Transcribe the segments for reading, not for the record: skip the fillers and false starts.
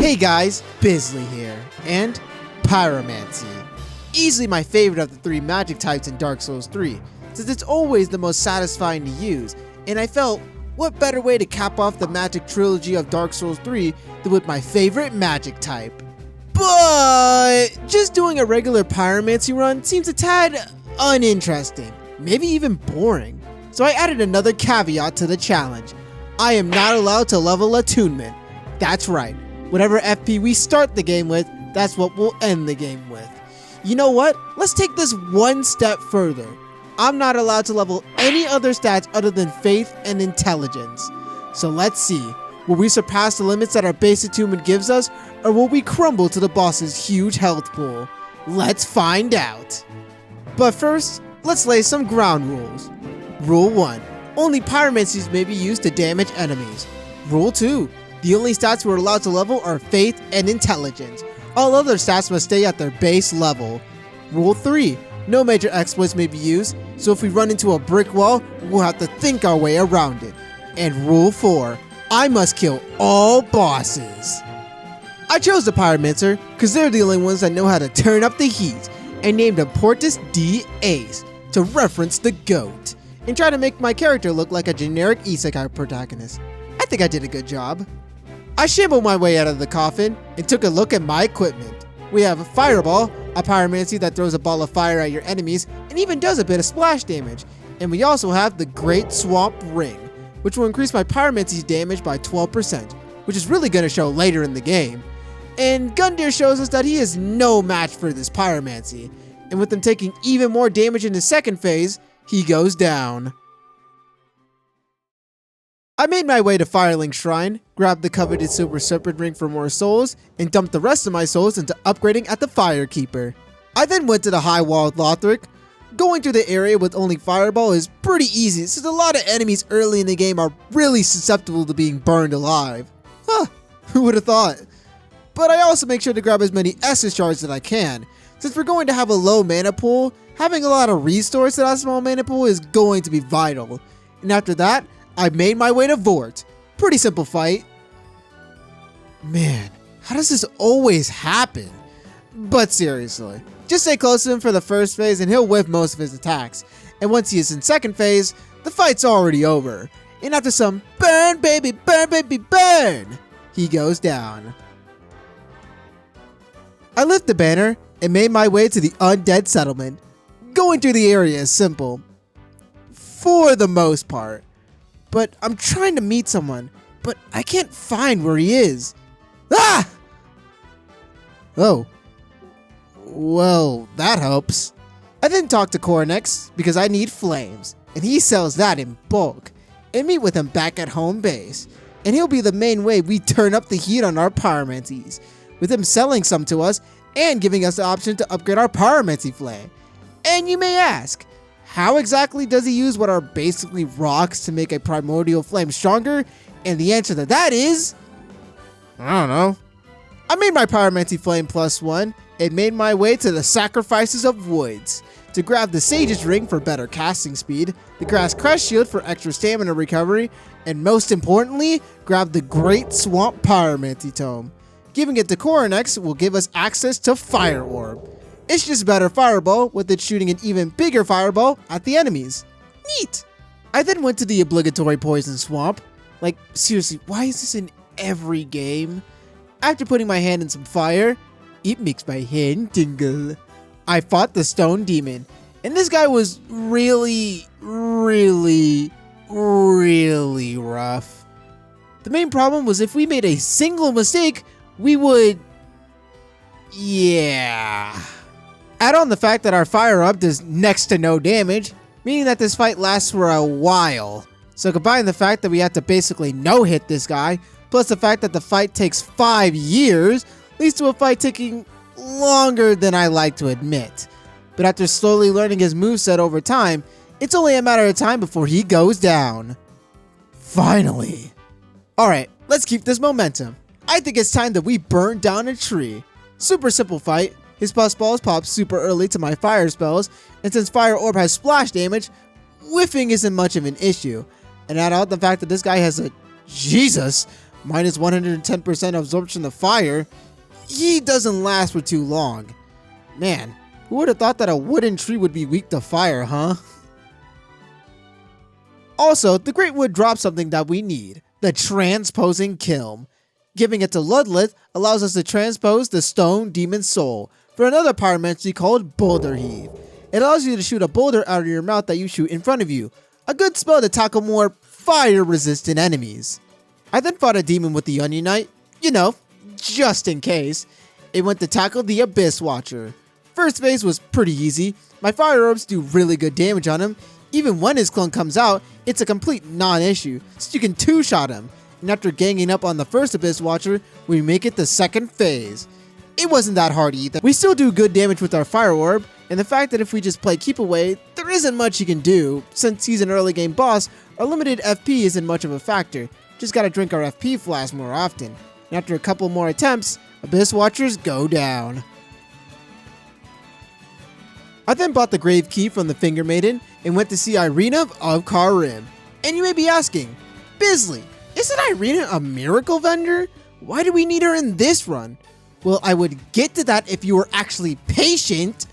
Hey guys, Bizzily here, and Pyromancy. Easily my favorite of the three magic types in Dark Souls 3, since it's always the most satisfying to use, and I felt, what better way to cap off the magic trilogy of Dark Souls 3 than with my favorite magic type. But just doing a regular Pyromancy run seems a tad uninteresting, maybe even boring. So I added another caveat to the challenge. I am not allowed to level Attunement. That's right. Whatever FP we start the game with, that's what we'll end the game with. You know what? Let's take this one step further. I'm not allowed to level any other stats other than faith and intelligence. So let's see. Will we surpass the limits that our base attunement gives us, or will we crumble to the boss's huge health pool? Let's find out. But first, let's lay some ground rules. Rule 1. Only pyromancies may be used to damage enemies. Rule 2. The only stats we're allowed to level are faith and intelligence. All other stats must stay at their base level. Rule 3. No major exploits may be used, so if we run into a brick wall, we'll have to think our way around it. And Rule 4. I must kill all bosses. I chose the Pyromancer because they're the only ones that know how to turn up the heat, and named him Portus D. Ace to reference the GOAT, and try to make my character look like a generic isekai protagonist. I think I did a good job. I shambled my way out of the coffin and took a look at my equipment. We have a Fireball, a pyromancy that throws a ball of fire at your enemies and even does a bit of splash damage. And we also have the Great Swamp Ring, which will increase my pyromancy's damage by 12%, which is really going to show later in the game. And Gundyr shows us that he is no match for this pyromancy, and with him taking even more damage in his second phase, he goes down. I made my way to Fireling's shrine, grabbed the coveted silver serpent ring for more souls, and dumped the rest of my souls into upgrading at the Firekeeper. I then went to the high wall of Lothric. Going through the area with only Fireball is pretty easy, since a lot of enemies early in the game are really susceptible to being burned alive. Huh, who would have thought? But I also make sure to grab as many Estus shards as I can. Since we're going to have a low mana pool, having a lot of restores to that small mana pool is going to be vital. And after that, I made my way to Vort. Pretty simple fight. Man, how does this always happen? But seriously, just stay close to him for the first phase and he'll whiff most of his attacks. And once he is in second phase, the fight's already over. And after some burn baby, burn, he goes down. I lift the banner and made my way to the undead settlement. Going through the area is simple, for the most part. But I'm trying to meet someone, but I can't find where he is. Ah! Oh. Well, that helps. I then talk to Coronex because I need flames, and he sells that in bulk, and meet with him back at home base. And he'll be the main way we turn up the heat on our pyromancies, with him selling some to us and giving us the option to upgrade our pyromancy flame. And you may ask, how exactly does he use what are basically rocks to make a primordial flame stronger? And the answer to that is, I don't know. I made my pyromancy flame +1 and made my way to the Sacrifices of Woods to grab the Sage's Ring for better casting speed, the Grass Crest Shield for extra stamina recovery, and most importantly, grab the Great Swamp Pyromancy Tome. Giving it to Coronex will give us access to Fire Orb. It's just better Fireball, with it shooting an even bigger Fireball at the enemies. Neat! I then went to the obligatory Poison Swamp. Like, seriously, why is this in every game? After putting my hand in some fire, it makes my hand tingle. I fought the Stone Demon, and this guy was really rough. The main problem was if we made a single mistake, we would... yeah. Add on the fact that our fire up does next to no damage, meaning that this fight lasts for a while. So combine the fact that we have to basically no-hit this guy, plus the fact that the fight takes 5 years, leads to a fight taking longer than I like to admit. But after slowly learning his moveset over time, it's only a matter of time before he goes down. Finally. Alright, let's keep this momentum. I think it's time that we burn down a tree. Super simple fight. His pus balls pop super early to my fire spells, and since Fire Orb has splash damage, whiffing isn't much of an issue. And add on the fact that this guy has a minus 110% absorption of fire, he doesn't last for too long. Man, who would have thought that a wooden tree would be weak to fire, huh? Also, the Great Wood drops something that we need, the transposing kiln. Giving it to Ludleth allows us to transpose the stone demon soul for another pyromancy called Boulder Heave. It allows you to shoot a boulder out of your mouth that you shoot in front of you, a good spell to tackle more fire-resistant enemies. I then fought a demon with the Onion Knight, just in case. It went to tackle the Abyss Watcher. First phase was pretty easy. My fire orbs do really good damage on him. Even when his clone comes out, it's a complete non-issue, so you can two-shot him. And after ganging up on the first Abyss Watcher, we make it the second phase. It wasn't that hard either. We still do good damage with our fire orb, and the fact that if we just play keep away, there isn't much you can do. Since he's an early game boss, our limited FP isn't much of a factor. Just gotta drink our FP flask more often. And after a couple more attempts, Abyss Watchers go down. I then bought the Grave Key from the Finger Maiden and went to see Irina of Karim. And you may be asking, Bizzily, isn't Irina a miracle vendor? Why do we need her in this run? Well, I would get to that if you were actually patient.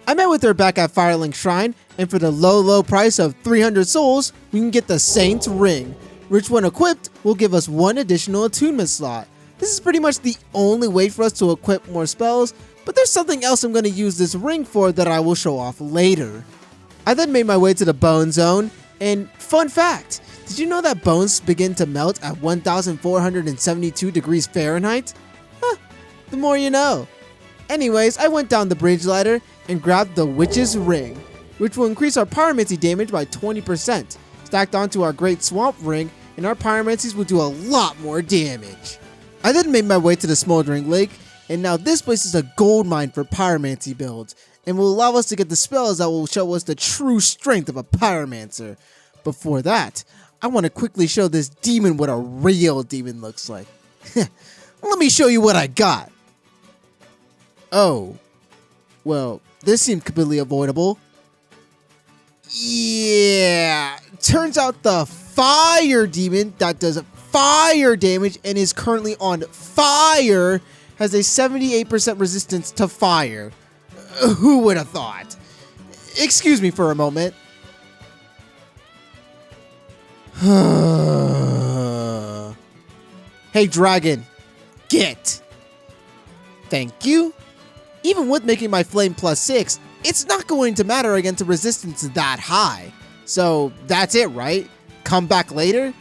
I met with her back at Firelink Shrine, and for the low price of 300 souls, we can get the Saint's Ring, which when equipped will give us one additional attunement slot. This is pretty much the only way for us to equip more spells, but there's something else I'm going to use this ring for that I will show off later. I then made my way to the Bone Zone, and fun fact, did you know that bones begin to melt at 1472 degrees Fahrenheit? Huh, the more you know. Anyways, I went down the bridge ladder and grabbed the Witch's Ring, which will increase our pyromancy damage by 20%. Stacked onto our Great Swamp Ring, and our pyromancies will do a lot more damage. I then made my way to the Smoldering Lake, and now this place is a gold mine for pyromancy builds, and will allow us to get the spells that will show us the true strength of a pyromancer. Before that, I want to quickly show this demon what a real demon looks like. Let me show you what I got. Oh, well, this seemed completely avoidable. Yeah, turns out the fire demon that does fire damage and is currently on fire has a 78% resistance to fire. Who would have thought? Excuse me for a moment. Hey, dragon, get. Thank you. Even with making my flame +6, it's not going to matter against a resistance that high. So that's it, right? Come back later?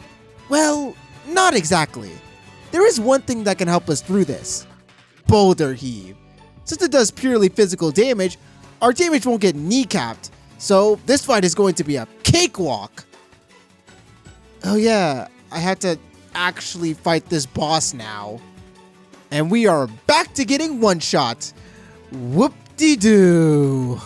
Well, not exactly. There is one thing that can help us through this. Boulder Heave. Since it does purely physical damage, our damage won't get kneecapped. So this fight is going to be a cakewalk. Oh yeah, I had to actually fight this boss now. And we are back to getting one-shot. Whoop-de-doo.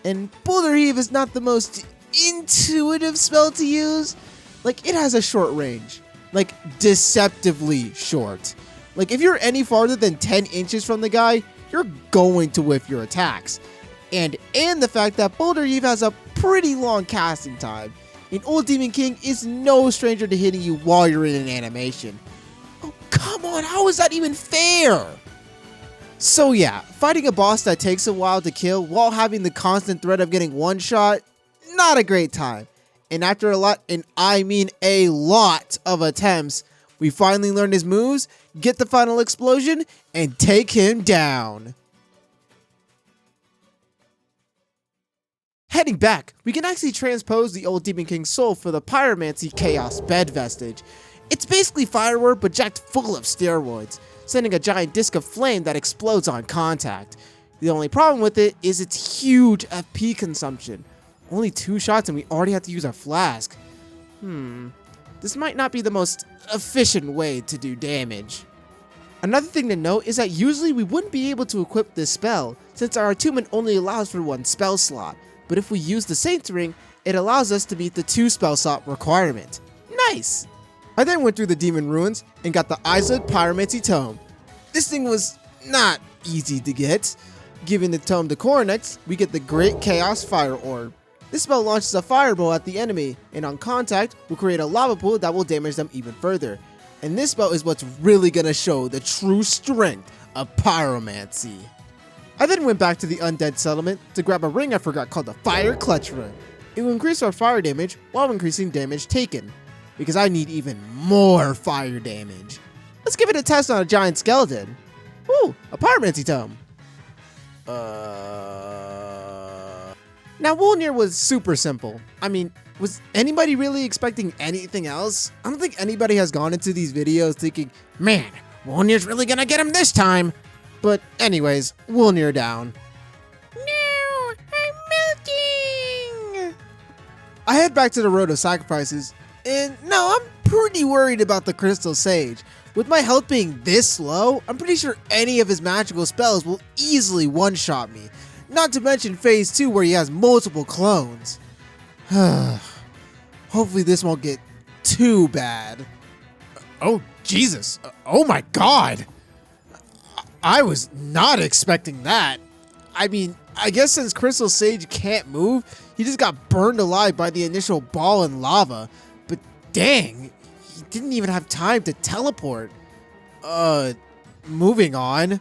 And Boulder Heave is not the most intuitive spell to use. Like, it has a short range. Like, deceptively short. Like, if you're any farther than 10 inches from the guy, you're going to whiff your attacks. And the fact that Boulder Heave has a pretty long casting time. And Old Demon King is no stranger to hitting you while you're in an animation. Oh, come on, how is that even fair? So yeah, fighting a boss that takes a while to kill while having the constant threat of getting one shot, not a great time. And after a lot, and I mean a lot of attempts, we finally learn his moves, get the final explosion, and take him down. Heading back, we can actually transpose the Old Demon King's soul for the Pyromancy Chaos Bed Vestige. It's basically firework but jacked full of steroids, sending a giant disc of flame that explodes on contact. The only problem with it is its huge FP consumption. Only 2 shots and we already have to use our flask. This might not be the most efficient way to do damage. Another thing to note is that usually we wouldn't be able to equip this spell, since our attunement only allows for 1 spell slot. But if we use the Saint's Ring, it allows us to meet the 2 spell slot requirement. Nice! I then went through the Demon Ruins and got the Isolate Pyromancy Tome. This thing was not easy to get. Giving the tome to Coronex, we get the Great Chaos Fire Orb. This spell launches a fireball at the enemy, and on contact, will create a lava pool that will damage them even further. and this spell is what's really gonna show the true strength of Pyromancy. I then went back to the undead settlement to grab a ring I forgot called the Fire Clutch Ring. It will increase our fire damage while increasing damage taken, because I need even more fire damage. Let's give it a test on a giant skeleton. Ooh, a Pyromancy tome. Now, Wolnir was super simple. I mean, was anybody really expecting anything else? I don't think anybody has gone into these videos thinking, man, Wolnir's really gonna get him this time. But anyways, Wolnir down. No, I'm melting! I head back to the Road of Sacrifices, and now I'm pretty worried about the Crystal Sage. With my health being this low, I'm pretty sure any of his magical spells will easily one-shot me. Not to mention phase 2 where he has multiple clones. Hopefully this won't get too bad. Oh, Jesus. Oh my God. I was not expecting that. I mean, I guess since Crystal Sage can't move, he just got burned alive by the initial ball in lava. But dang, he didn't even have time to teleport. Moving on.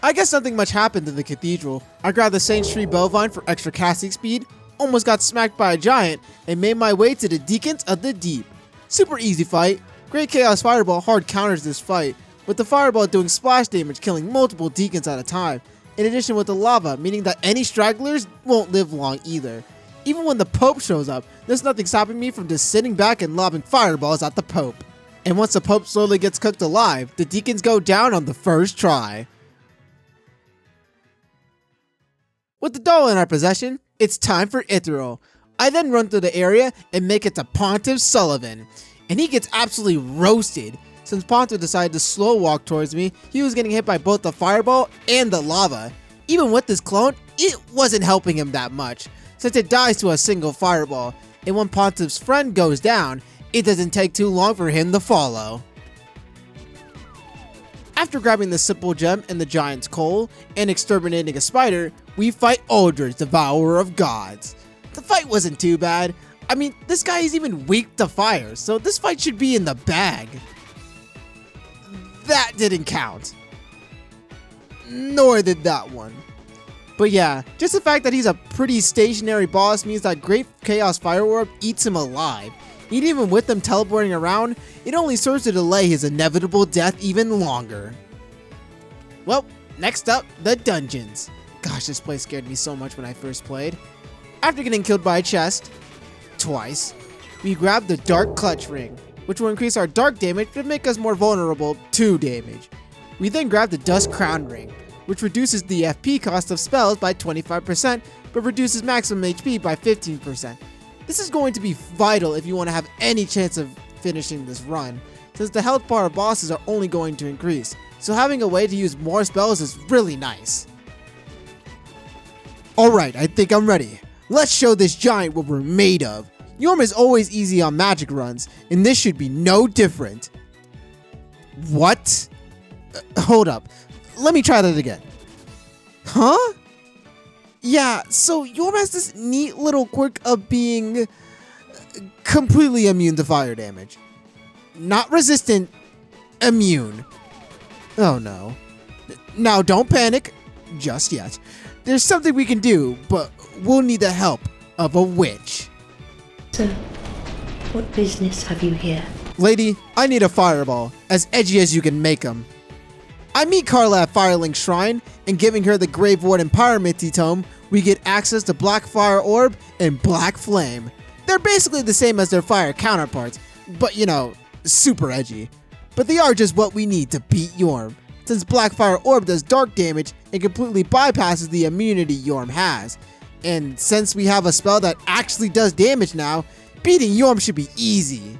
I guess nothing much happened in the cathedral. I grabbed the Saint's Tree Bovine for extra casting speed, almost got smacked by a giant, and made my way to the Deacons of the Deep. Super easy fight. Great Chaos Fireball hard counters this fight, with the Fireball doing splash damage killing multiple Deacons at a time, in addition with the lava, meaning that any stragglers won't live long either. Even when the Pope shows up, there's nothing stopping me from just sitting back and lobbing fireballs at the Pope. And once the Pope slowly gets cooked alive, the Deacons go down on the first try. With the doll in our possession, it's time for Ithral. I then run through the area and make it to Pontiff Sullivan, and he gets absolutely roasted. Since Pontiff decided to slow walk towards me, he was getting hit by both the fireball and the lava. Even with this clone, it wasn't helping him that much, since it dies to a single fireball, and when Pontiff's friend goes down, it doesn't take too long for him to follow. After grabbing the simple gem and the giant's coal, and exterminating a spider, we fight Uldrich, Devourer of Gods. The fight wasn't too bad. I mean, this guy is even weak to fire, so this fight should be in the bag. That didn't count. Nor did that one. But yeah, just the fact that he's a pretty stationary boss means that Great Chaos Fire Orb eats him alive. And even with them teleporting around, it only serves to delay his inevitable death even longer. Well, next up, the dungeons. Gosh, this place scared me so much when I first played. After getting killed by a chest, twice, we grabbed the Dark Clutch Ring, which will increase our dark damage but make us more vulnerable to damage. We then grabbed the Dust Crown Ring, which reduces the FP cost of spells by 25%, but reduces maximum HP by 15%. This is going to be vital if you want to have any chance of finishing this run, since the health bar of bosses are only going to increase, so having a way to use more spells is really nice. Alright, I think I'm ready. Let's show this giant what we're made of. Yorm is always easy on magic runs, and this should be no different. What? Hold up. Let me try that again. Huh? Yeah, so Yorm has this neat little quirk of being completely immune to fire damage. Not resistant, immune. Oh no. Now don't panic, just yet. There's something we can do, but we'll need the help of a witch. So, what business have you here? Lady, I need a fireball, as edgy as you can make them. I meet Carla at Firelink Shrine, and giving her the Grave Warden Pyromancy Tome, we get access to Black Fire Orb and Black Flame. They're basically the same as their fire counterparts, but you know, super edgy. But they are just what we need to beat Yorm, since Black Fire Orb does dark damage and completely bypasses the immunity Yorm has. And since we have a spell that actually does damage now, beating Yorm should be easy.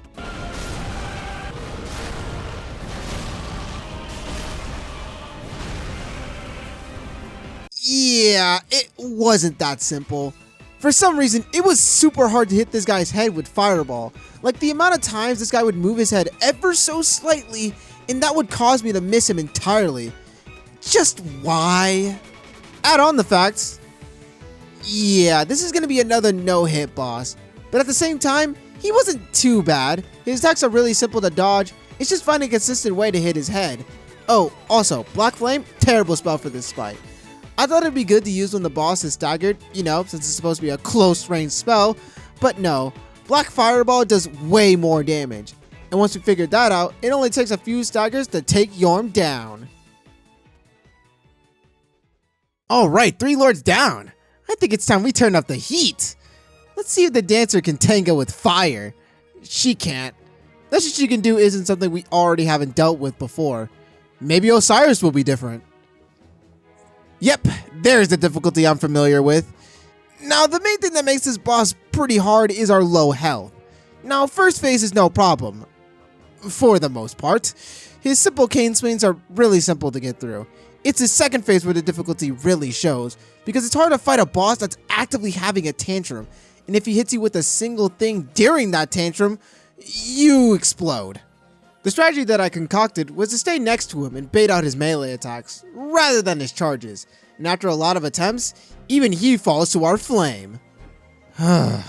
Yeah, it wasn't that simple. For some reason, it was super hard to hit this guy's head with Fireball. Like, the amount of times this guy would move his head ever so slightly, and that would cause me to miss him entirely. Just why? Add on the facts. Yeah, this is going to be another no-hit boss. But at the same time, he wasn't too bad. His attacks are really simple to dodge, It's just finding a consistent way to hit his head. Oh, also, Black Flame, terrible spell for this fight. I thought it'd be good to use when the boss is staggered, you know, since it's supposed to be a close range spell, but no. Black Fireball does way more damage. And once we figured that out, it only takes a few staggers to take Yorm down. Alright, 3 lords down. I think it's time we turn up the heat. Let's see if the dancer can tango with fire. She can't. That's what she can do isn't something we already haven't dealt with before. Maybe Osiris will be different. Yep, there's the difficulty I'm familiar with. Now, the main thing that makes this boss pretty hard is our low health. Now, first phase is no problem. For the most part. His simple cane swings are really simple to get through. It's his second phase where the difficulty really shows, because it's hard to fight a boss that's actively having a tantrum, and if he hits you with a single thing during that tantrum, you explode. The strategy that I concocted was to stay next to him and bait out his melee attacks, rather than his charges, and after a lot of attempts, even he falls to our flame. Man,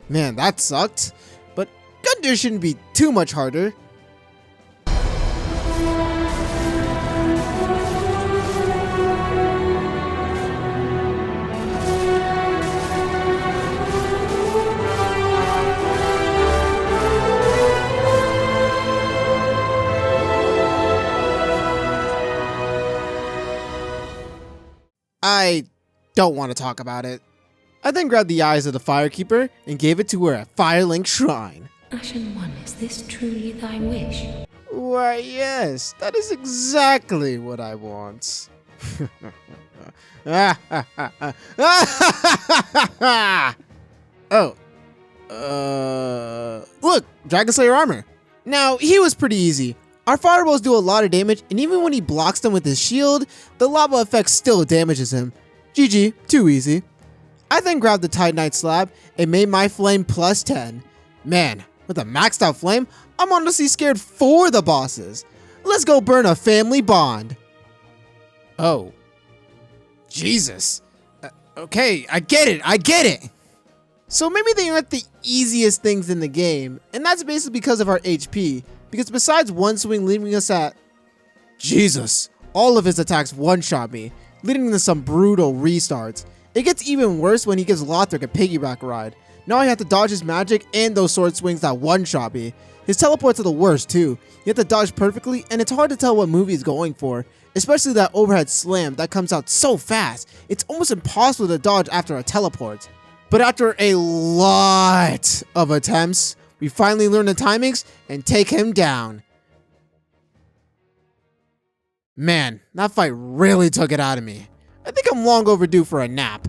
that sucked, but Gundyr shouldn't be too much harder. I don't want to talk about it. I then grabbed the eyes of the Firekeeper and gave it to her at Firelink Shrine. Ashen One, is this truly thy wish? Why, yes, that is exactly what I want. Oh. Look, Dragon Slayer armor. Now, he was pretty easy. Our fireballs do a lot of damage, and even when he blocks them with his shield, the lava effect still damages him. GG, too easy. I then grabbed the Titanite slab and made my flame plus 10. Man, with a maxed out flame, I'm honestly scared for the bosses. Let's go burn a family bond. Oh. Jesus. Okay, I get it. So maybe they aren't the easiest things in the game, and that's basically because of our HP. Because besides one swing leaving us at... Jesus. All of his attacks one-shot me, leading to some brutal restarts. It gets even worse when he gives Lothric a piggyback ride. Now I have to dodge his magic and those sword swings that one-shot me. His teleports are the worst too. You have to dodge perfectly, and it's hard to tell what move he's going for. Especially that overhead slam that comes out so fast. It's almost impossible to dodge after a teleport. But after a lot of attempts, we finally learn the timings and take him down. Man, that fight really took it out of me. I think I'm long overdue for a nap.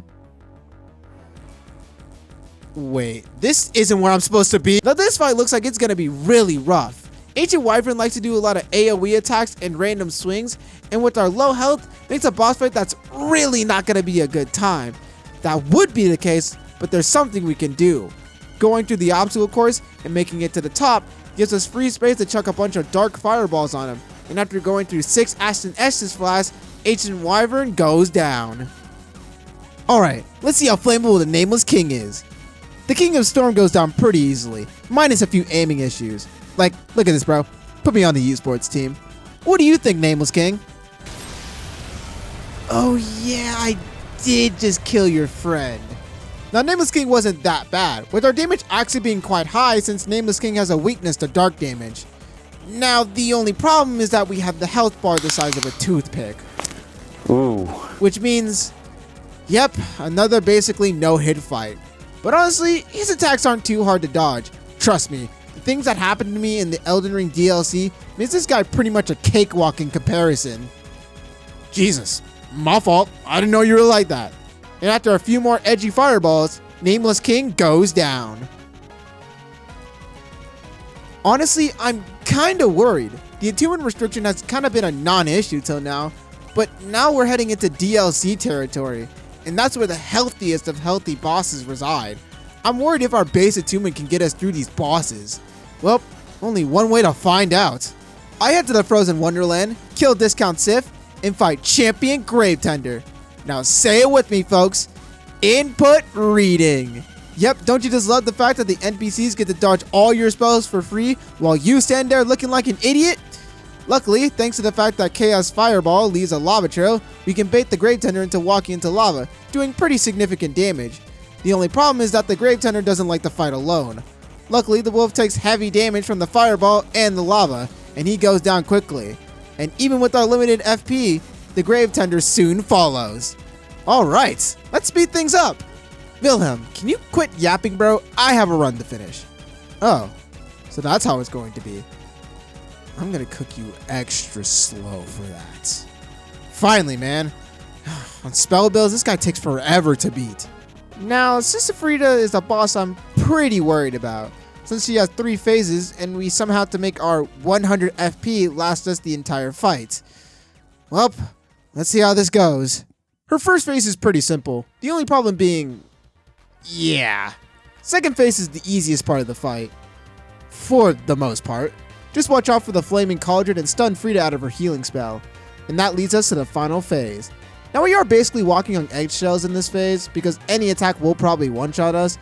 Wait, this isn't where I'm supposed to be. Now this fight looks like it's gonna be really rough. Ancient Wyvern likes to do a lot of AoE attacks and random swings, and with our low health, makes a boss fight that's really not gonna be a good time. That would be the case, but there's something we can do. Going through the obstacle course and making it to the top gives us free space to chuck a bunch of dark fireballs on him, and after going through 6 Aston Estus flasks, Ancient Wyvern goes down. Alright, let's see how flammable the Nameless King is. The King of Storm goes down pretty easily, minus a few aiming issues. Like, look at this, bro. Put me on the esports team. What do you think, Nameless King? Oh yeah, I did just kill your friend. Now, Nameless King wasn't that bad, with our damage actually being quite high since Nameless King has a weakness to dark damage. Now, the only problem is that we have the health bar the size of a toothpick. Ooh. Which means, yep, another basically no-hit fight. But honestly, his attacks aren't too hard to dodge. Trust me, the things that happened to me in the Elden Ring DLC makes this guy pretty much a cakewalk in comparison. Jesus, my fault. I didn't know you were like that. And after a few more edgy fireballs, Nameless King goes down. Honestly, I'm kinda worried. The attunement restriction has kinda been a non-issue till now, but now we're heading into DLC territory, and that's where the healthiest of healthy bosses reside. I'm worried if our base attunement can get us through these bosses. Well, only one way to find out. I head to the Frozen Wonderland, kill Discount Sif, and fight Champion Gravetender. Now say it with me, folks. Input reading. Yep, don't you just love the fact that the NPCs get to dodge all your spells for free while you stand there looking like an idiot? Luckily, thanks to the fact that Chaos Fireball leaves a lava trail, we can bait the Gravetender into walking into lava, doing pretty significant damage. The only problem is that the Gravetender doesn't like to fight alone. Luckily, the wolf takes heavy damage from the fireball and the lava, and he goes down quickly. And even with our limited FP, the Gravetender soon follows. Alright, let's speed things up! Wilhelm, can you quit yapping, bro? I have a run to finish. Oh, so that's how it's going to be. I'm gonna cook you extra slow for that. Finally, man. On spell bills, this guy takes forever to beat. Now, Sister Frida is a boss I'm pretty worried about, since she has 3 phases and we somehow have to make our 100 FP last us the entire fight. Well, let's see how this goes. Her first phase is pretty simple, the only problem being... yeah. Second phase is the easiest part of the fight. For the most part. Just watch out for the Flaming Cauldron and stun Frida out of her healing spell. And that leads us to the final phase. Now we are basically walking on eggshells in this phase, because any attack will probably one-shot us.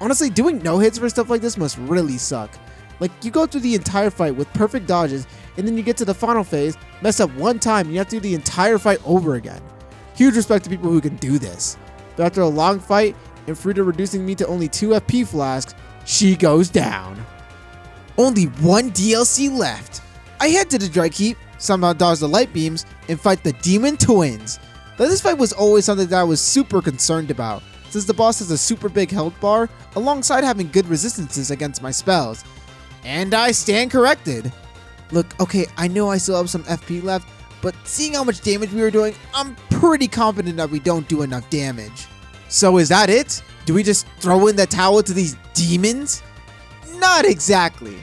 Honestly, doing no-hits for stuff like this must really suck. Like, you go through the entire fight with perfect dodges, and then you get to the final phase, mess up one time, and you have to do the entire fight over again. Huge respect to people who can do this. But after a long fight, and Frida reducing me to only 2 FP flasks, she goes down. Only 1 DLC left. I head to the Dry Keep, somehow dodge the light beams, and fight the Demon Twins. Now, this fight was always something that I was super concerned about, since the boss has a super big health bar, alongside having good resistances against my spells. And I stand corrected. Look, okay, I know I still have some FP left, but seeing how much damage we were doing, I'm pretty confident that we don't do enough damage. So is that it? Do we just throw in the towel to these demons? Not exactly.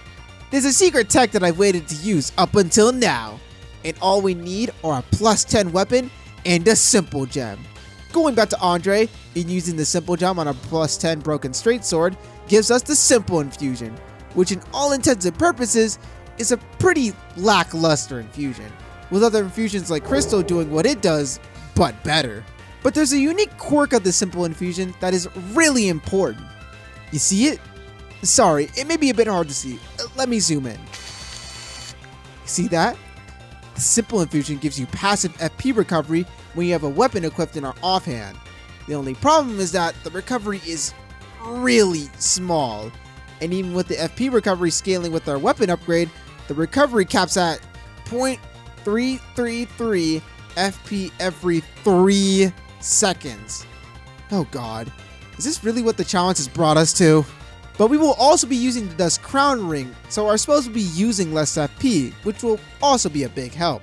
There's a secret tech that I've waited to use up until now, and all we need are a +10 weapon and a simple gem. Going back to Andre and using the simple gem on a +10 broken straight sword gives us the simple infusion, which in all intents and purposes is a pretty lackluster infusion, with other infusions like Crystal doing what it does, but better. But there's a unique quirk of the simple infusion that is really important. You see it? Sorry, it may be a bit hard to see. Let me zoom in. See that? The simple infusion gives you passive FP recovery when you have a weapon equipped in our offhand. The only problem is that the recovery is really small, and even with the FP recovery scaling with our weapon upgrade, the recovery caps at 0.333 FP every 3 seconds. Oh god, is this really what the challenge has brought us to? But we will also be using the Dust Crown Ring, so our spells will be using less FP, which will also be a big help.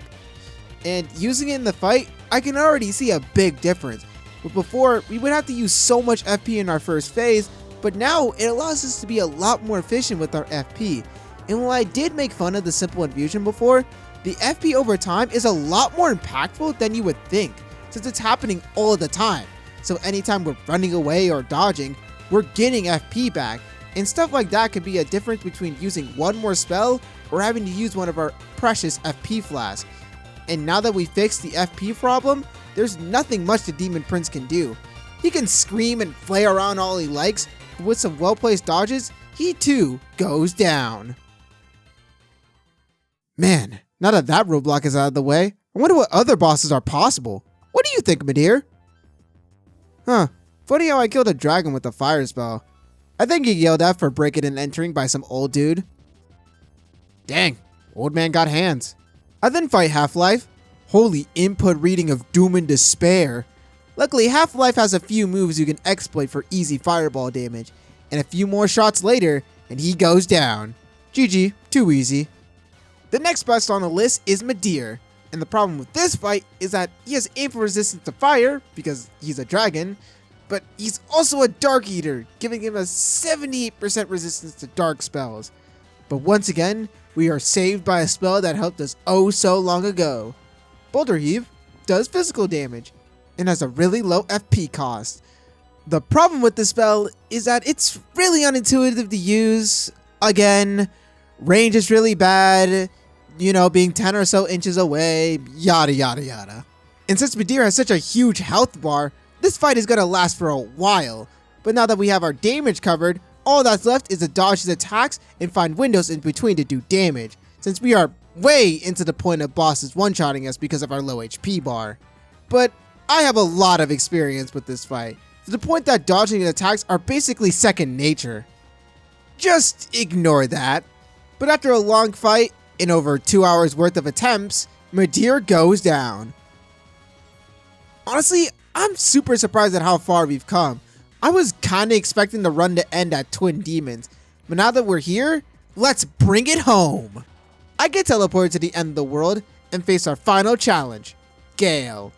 And using it in the fight, I can already see a big difference. But before, we would have to use so much FP in our first phase, but now it allows us to be a lot more efficient with our FP. And while I did make fun of the simple infusion before, the FP over time is a lot more impactful than you would think, since it's happening all the time. So anytime we're running away or dodging, we're getting FP back. And stuff like that could be a difference between using one more spell or having to use one of our precious FP flasks. And now that we fixed the FP problem, there's nothing much the Demon Prince can do. He can scream and flare around all he likes, but with some well-placed dodges, he too goes down. Man, now that that roadblock is out of the way, I wonder what other bosses are possible. What do you think, my dear? Huh, funny how I killed a dragon with a fire spell. I think he yelled at for breaking and entering by some old dude. Dang, old man got hands. I then fight Half-Life. Holy input reading of doom and despair. Luckily, Half-Life has a few moves you can exploit for easy fireball damage, and a few more shots later, and he goes down. GG, too easy. The next best on the list is Midir, and the problem with this fight is that he has aim for resistance to fire, because he's a dragon, but he's also a Dark Eater, giving him a 78% resistance to dark spells. But once again, we are saved by a spell that helped us oh so long ago. Boulder Heave does physical damage, and has a really low FP cost. The problem with this spell is that it's really unintuitive to use. Again, range is really bad, you know, being 10 or so inches away, yada yada yada. And since Midir has such a huge health bar, this fight is gonna last for a while, but now that we have our damage covered, all that's left is to dodge his attacks and find windows in between to do damage, since we are way into the point of bosses one-shotting us because of our low HP bar. But I have a lot of experience with this fight, to the point that dodging and attacks are basically second nature. Just ignore that. But after a long fight, and over 2 hours worth of attempts, Midir goes down. Honestly, I'm super surprised at how far we've come. I was kinda expecting the run to end at Twin Demons, but now that we're here, let's bring it home. I get teleported to the end of the world and face our final challenge, Gale.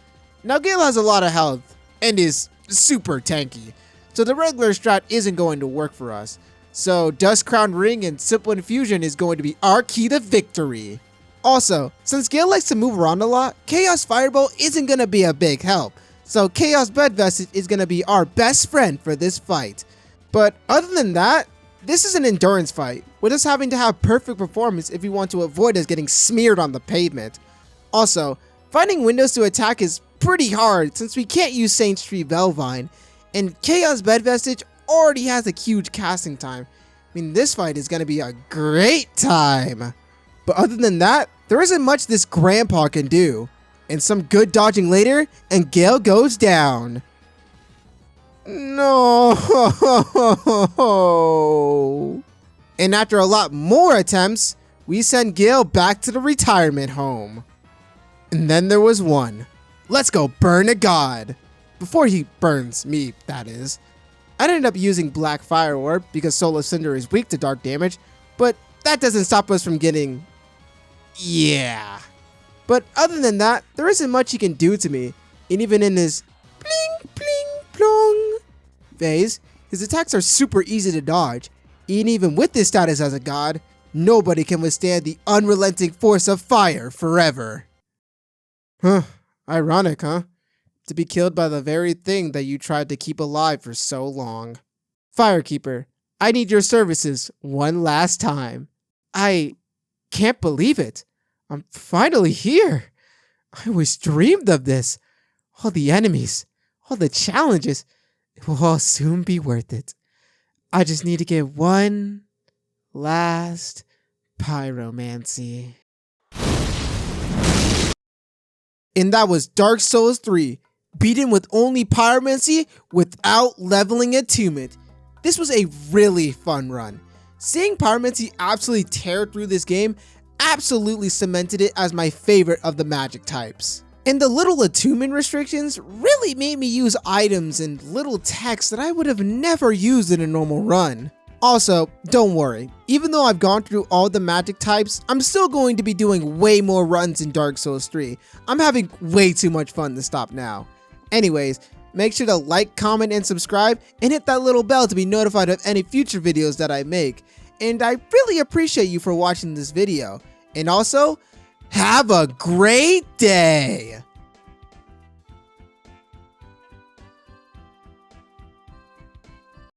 Now Gale has a lot of health and is super tanky, so the regular strat isn't going to work for us. So Dust Crown Ring and Simple Infusion is going to be our key to victory. Also, since Gale likes to move around a lot, Chaos Fireball isn't going to be a big help. So Chaos Bed Vestige is going to be our best friend for this fight. But other than that, this is an endurance fight, with us having to have perfect performance if we want to avoid us getting smeared on the pavement. Also, finding windows to attack is pretty hard since we can't use Saint Tree Velvine, and Chaos Bed Vestige already has a huge casting time. I mean, this fight is going to be a great time. But other than that, there isn't much this grandpa can do. And some good dodging later, and Gale goes down. No. And after a lot more attempts, we send Gale back to the retirement home. And then there was one. Let's go burn a god. Before he burns me, that is. I ended up using Black Fire Orb because Solar Cinder is weak to dark damage, but that doesn't stop us from getting... yeah. But other than that, there isn't much he can do to me, and even in his bling bling plong phase, his attacks are super easy to dodge, and even with his status as a god, nobody can withstand the unrelenting force of fire forever. Huh, ironic, huh? To be killed by the very thing that you tried to keep alive for so long. Firekeeper, I need your services one last time. I can't believe it. I'm finally here. I always dreamed of this. All the enemies, all the challenges, it will all soon be worth it. I just need to get one last pyromancy. And that was Dark Souls 3. Beaten with only pyromancy without leveling attunement. This was a really fun run. Seeing pyromancy absolutely tear through this game absolutely cemented it as my favorite of the magic types. And the little attunement restrictions really made me use items and little text that I would have never used in a normal run. Also, don't worry, even though I've gone through all the magic types, I'm still going to be doing way more runs in Dark Souls 3. I'm having way too much fun to stop now. Anyways, make sure to like, comment, and subscribe, and hit that little bell to be notified of any future videos that I make. And I really appreciate you for watching this video. And also, have a great day!